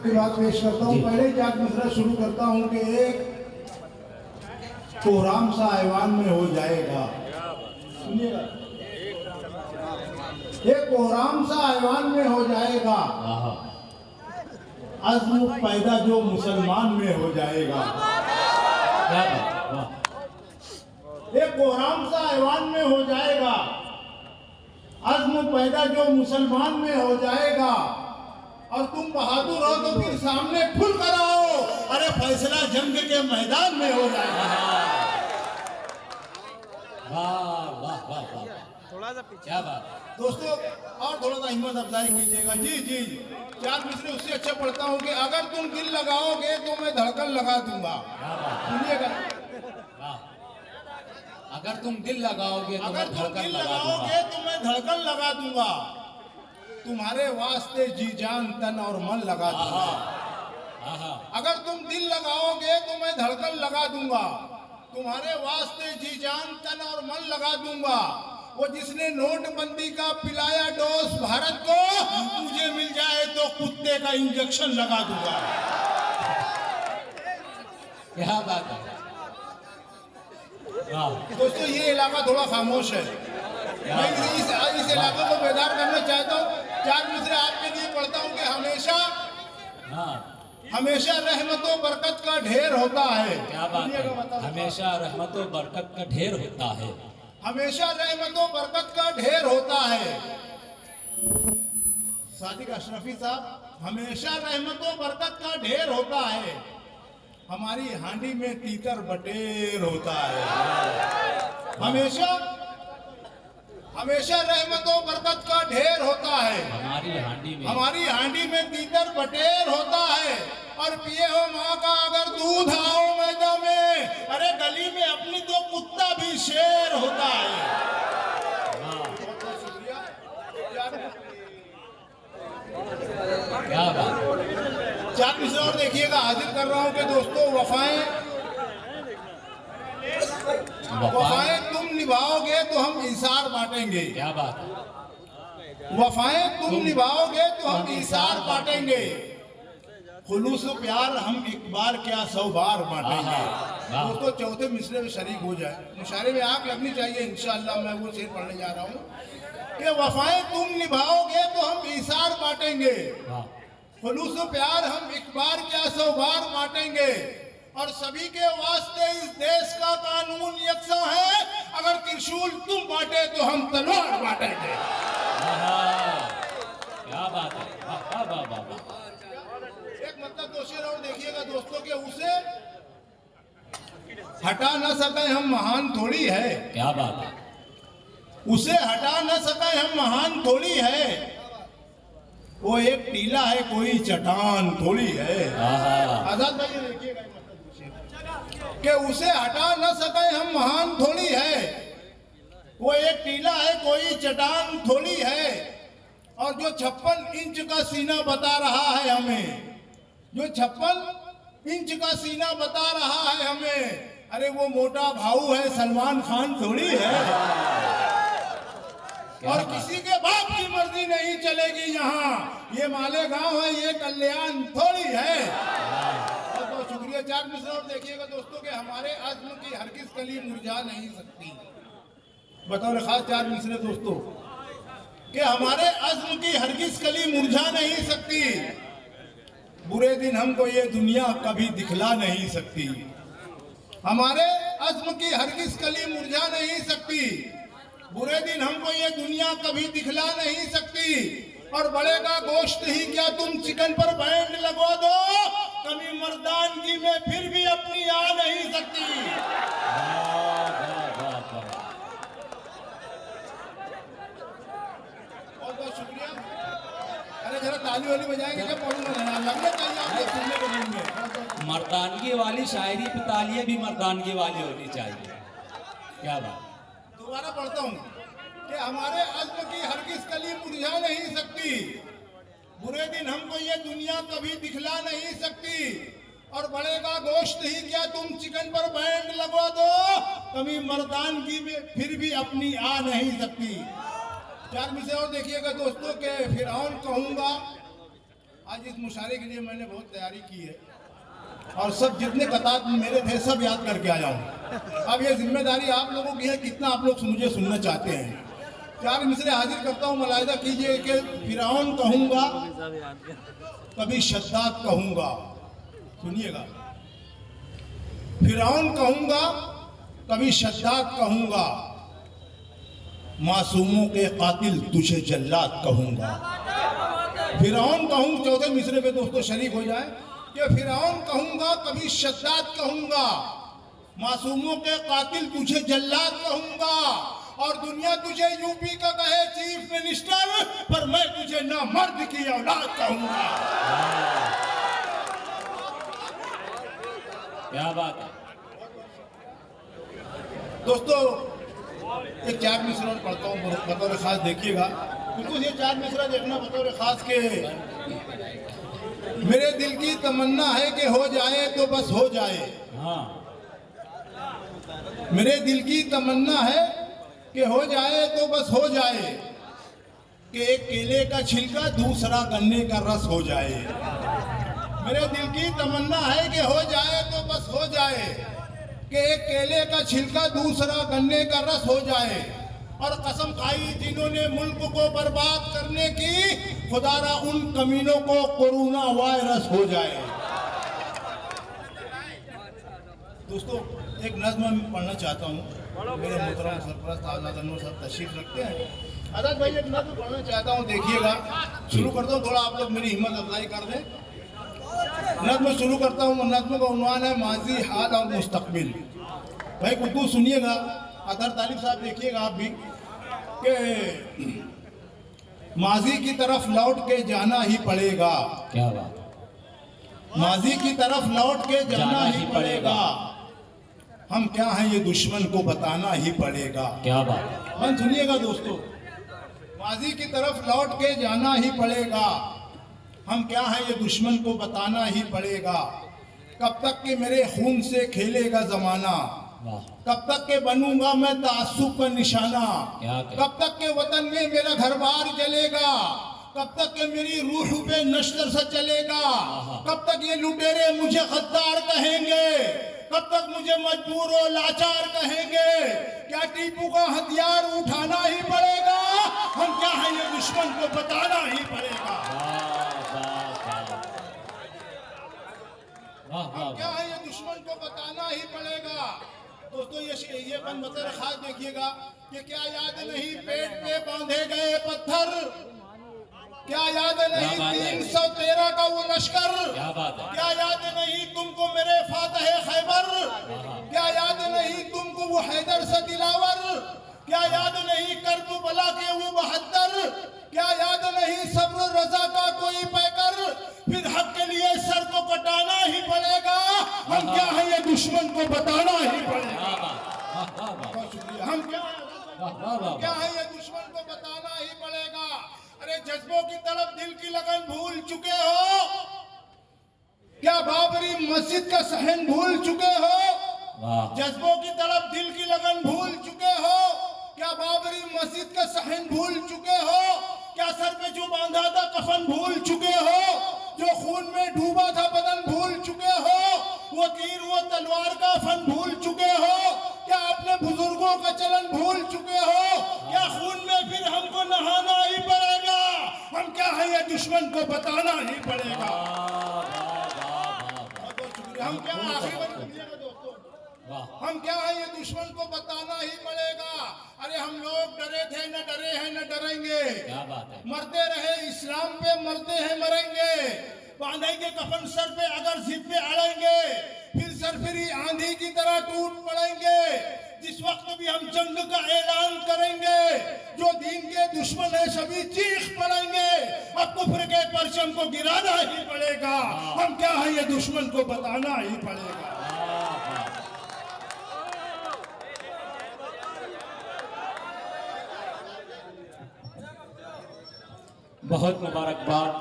की बात पेश करता हूँ। पहले ही जाग मिश्रा शुरू करता हूँ कि एक कोहराम सा ऐवान में हो जाएगा। सुनिएगा, एक कोहराम सा ऐवान में हो जाएगा, अज़्म पैदा जो मुसलमान में हो जाएगा। एक कोहराम सा ऐवान में हो जाएगा, अज़्म पैदा जो मुसलमान में हो जाएगा। और तुम बहादुर हो तो फिर सामने खुल कर आओ, अरे फैसला जंग के मैदान में हो जाएगा। वाह वाह वाह वाह, थोड़ा सा पीछे क्या बात। दोस्तों और थोड़ा सा हिम्मत अफजाई कीजिएगा। जी जी, चार मिसरे उससे अच्छा पढ़ता हूँ कि अगर तुम दिल लगाओगे तो मैं धड़कन लगा दूंगा। सुनिएगा, अगर तुम दिल लगाओगे तो अगर मैं तुम धड़कन दिल लगा दूंगा। लगाओगे तो मैं धड़कन लगा दूंगा, तुम्हारे वास्ते जी जान तन और मन लगा दूंगा। अगर तुम दिल लगाओगे तो मैं धड़कन लगा दूंगा, तुम्हारे वास्ते जी जान तन और मन लगा दूंगा। वो जिसने नोटबंदी का पिलाया डोज भारत को, मुझे मिल जाए तो कुत्ते का इंजेक्शन लगा दूंगा। क्या बात है। दोस्तों ये इलाका थोड़ा खामोश है, मैं इस इलाके को बेदार करना चाहता हूँ। चार मिसरे आपके लिए पढ़ता हूँ कि हमेशा रहमतों बरकत का ढेर होता है। क्या बात है। हमेशा रहमतों बरकत का ढेर होता है। हमेशा रहमतों बरकत का ढेर होता है। सादिक अशरफी साहब, हमेशा रहमतों बरकत का ढेर होता है, हमारी हांडी में तीतर बटेर होता है। हमेशा रहमतों बरकत का ढेर होता है, हमारी हांडी में तीतर बटेर होता है। और पिए हो माँ का अगर दूध आओ मैदा में, अरे गली में अपनी तो कुत्ता भी शेर होता है। क्या बात। चार मिसरे और देखिएगा, हाजिर कर रहा हूँ कि दोस्तों वफाएं तुम निभाओगे तो हम इसार बांटेंगे। क्या बात है। वफाएं तुम निभाओगे तो हम इसार बांटेंगे, खुलूस प्यार हम एक बार क्या 100 बार बांटेंगे। दोस्तों चौथे मिसरे में शरीक हो जाए, मुशारे में आग लगनी चाहिए। इंशाअल्लाह मैं वो शेर पढ़ने जा रहा हूँ कि वफाएं तुम निभाओगे तो हम इसार बांटेंगे, खुलूस प्यार हम एक बार क्या 100 बार बांटेंगे। और सभी के वास्ते इस देश का कानून यकसा है, अगर त्रिशूल तुम बांटे तो हम तलवार बांटेंगे। क्या बात है। एक मतलब दो शेर और देखिएगा दोस्तों के उसे हटा न सके हम महान थोड़ी है। क्या बात है। उसे हटा न सके हम महान थोड़ी है, वो एक टीला है कोई चट्टान थोड़ी है। आजाद भाई देखिएगा कि उसे हटा न सके हम महान थोड़ी है, वो एक टीला है कोई चट्टान थोड़ी है। और जो 56 इंच का सीना बता रहा है हमें, जो 56 इंच का सीना बता रहा है हमें, अरे वो मोटा भाऊ है सलमान खान थोड़ी है। और किसी के बाप की मर्जी नहीं चलेगी यहाँ, ये मालेगांव है ये कल्याण थोड़ी है। बहुत शुक्रिया। चार मिसरे और देखिएगा दोस्तों कि हमारे अज़्म की हरगिज़ कली मुरझा नहीं सकती। बतौर खास चार मिसरे दोस्तों कि हमारे अज़्म की हरगिज़ कली मुरझा नहीं सकती, बुरे दिन हमको ये दुनिया कभी दिखला नहीं सकती। हमारे अज़्म की हरगिज़ कली मुरझा नहीं सकती, बुरे दिन हमको ये दुनिया कभी दिखला नहीं सकती। और बड़ेगा गोश्त ही क्या तुम चिकन पर बैंड लगवा दो, कभी मर्दानगी में फिर भी अपनी आ नहीं सकती। बहुत बहुत शुक्रिया। अरे जरा ताली वाली बजाएंगे क्या? पढ़ूंगा लगना चाहिए आपको सुनने को मिलेंगे। मर्दानगी वाली शायरी पे तालियां भी मर्दानगी वाली होनी चाहिए। क्या बात। दोबारा पढ़ता हूँ कि हमारे अज़्म की हरगिज़ कली मुरझा नहीं सकती, बुरे दिन हमको ये दुनिया कभी दिखला नहीं सकती। और बढ़ेगा गोश्त ही क्या तुम चिकन पर बैंड लगवा दो, कभी मर्दानगी में फिर भी अपनी आ नहीं सकती। चार मिसरे और देखिएगा दोस्तों के फिरौन कहूंगा आज इस मुशायरे के लिए मैंने बहुत तैयारी की है और सब जितने कतार मेरे थे सब याद करके आया हूँ। अब ये जिम्मेदारी आप लोगों की है, कितना आप लोग मुझे सुनना चाहते हैं। 4 मिसरे हाजिर करता हूँ, मुलाहिजा कीजिए कि फिरौन कहूँगा, कभी शद्दाद कहूँगा। सुनिएगा, फिरौन कहूँगा, कभी शद्दाद कहूँगा, मासूमों के कातिल तुझे जल्लाद कहूँगा। फिरौन कहूँ, चौथे मिसरे पे दोस्तों शरीक हो जाए कि फिरौन कहूँगा, कभी शद्दाद कहूँगा, मासूमों के कातिल तुझे जल्लाद कहूँगा, और दुनिया तुझे यूपी का कहे चीफ मिनिस्टर, पर मैं तुझे ना मर्द की औलाद कहूँगा। क्या बात है दोस्तों, एक 4 मिसरा और पढ़ता हूँ बतौर खास, देखिएगा बिल्कुल। ये 4 मिसरा देखना बतौर खास के, मेरे दिल की तमन्ना है कि हो जाए तो बस हो जाए। हाँ, मेरे दिल की तमन्ना है कि हो जाए तो बस हो जाए, कि एक केले का छिलका दूसरा गन्ने का रस हो जाए। मेरे दिल की तमन्ना है कि हो जाए तो बस हो जाए, कि एक केले का छिलका दूसरा गन्ने का रस हो जाए, और कसम खाई जिन्होंने मुल्क को बर्बाद करने की, खुदारा उन कमीनों को कोरोना वायरस हो जाए। दोस्तों, एक नज्म मैं पढ़ना चाहता हूँ। मेरे मोहतरम सरपरस्त आज़ाद अनवर साहब तशरीफ रखते हैं। आज़ाद भाई, एक नज्म पढ़ना चाहता हूँ, देखिएगा। शुरू करता हूँ, थोड़ा आप लोग मेरी हिम्मत अफजाई कर दें। नज्म शुरू करता हूँ। नज्म का उन्वान है माजी, हाल और मुस्तकबिल। भाई कुछ सुनिएगा, अतर तालिब साहब देखिएगा आप भी, कि माजी की तरफ लौट के जाना ही पड़ेगा। क्या बात। माजी की तरफ लौट के जाना ही पड़ेगा। हम क्या हैं ये दुश्मन को बताना ही पड़ेगा। क्या बात। मन सुनिएगा दोस्तों, माजी की तरफ लौट के जाना ही पड़ेगा। हम क्या हैं ये दुश्मन को बताना ही पड़ेगा। कब तक के मेरे खून से खेलेगा जमाना, कब तक के बनूंगा मैं तासुब का निशाना, कब तक के वतन में मेरा घर बार जलेगा, कब तक के मेरी रूह पे नश्तर सा चलेगा, कब तक ये लुटेरे मुझे गद्दार कहेंगे, कब तक मुझे मजबूर और लाचार कहेंगे। क्या टीपू का हथियार उठाना ही पड़ेगा। हम क्या है ये दुश्मन को बताना ही पड़ेगा। हम क्या है ये दुश्मन को बताना ही पड़ेगा। दोस्तों, ये बंद बतर खास देखिएगा कि क्या याद नहीं पेट पे बांधे गए पत्थर, क्या याद नहीं 313 का वो लश्कर, क्या याद नहीं तुमको मेरे फातह खैबर, क्या याद नहीं तुमको वो हैदर सा दिलावर, क्या याद नहीं करबला के वो बहत्तर, क्या याद नहीं सब्र रजा का कोई पैकर, फिर हक के लिए सर को कटाना ही पड़ेगा। हम क्या है ये दुश्मन को बताना ही पड़ेगा। हम क्या है ये दुश्मन को बताना ही पड़ेगा। अरे जज्बों की तरफ दिल की लगन भूल चुके हो, क्या बाबरी मस्जिद का सहन भूल चुके हो। जज्बों की तरफ दिल की लगन भूल चुके हो, क्या बाबरी मस्जिद का सहन भूल चुके हो, क्या सर पे जो बांधा था कफन भूल चुके हो, जो खून में डूबा था बदन भूल चुके हो, वो तीर वो तलवार का फन भूल चुके हो, क्या अपने बुजुर्गों का चलन भूल चुके हो, क्या खून में फिर हमको नहाना ही पड़ेगा। हम क्या है ये दुश्मन को बताना ही पड़ेगा। हम क्या दोस्तों, हम क्या है ये दुश्मन को बताना ही पड़ेगा। अरे हम लोग डरे थे, न डरे हैं, न डरेंगे। क्या बात है। मरते रहे इस्लाम पे, मरते हैं मरेंगे। बांधेंगे कफन सर पे अगर जिद पे अड़ेंगे, फिर सरफिरी आंधी की तरह टूट पड़ेंगे। जिस वक्त भी हम जंग का ऐलान करेंगे, जो दीन के दुश्मन है सभी चीख पड़ेंगे। अब कुफ्र के परचम को गिराना ही पड़ेगा। हम क्या है ये दुश्मन को बताना ही पड़ेगा। बहुत मुबारकबाद।